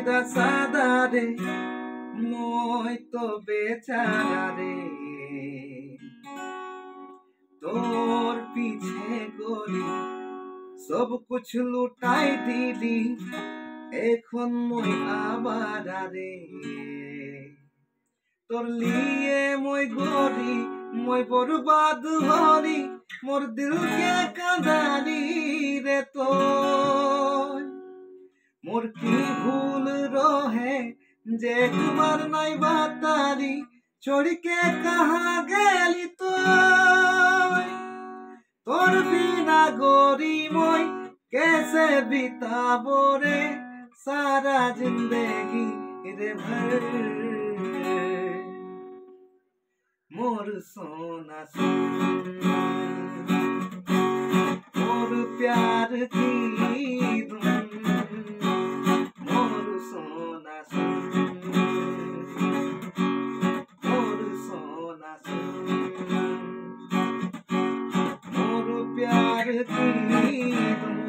সিধা সাদা রে মই তো বেচারা রে তোর पीछे गोरी सब कुछ लुटाई दिली এখন মই আবারা রে তোর লিয়ে মই গরি মই বরবাদ হরি মোর দিলকে কাঁদালি রে তোর मोर की भूल रोहे जे तुम्हार नाई बातारी छोड़ के कहाँ गेली तोर बिना गोरी मोई कैसे बिताबो रे सारा जिंदगी रे भर मोर सोना मोर प्यार की प्यार की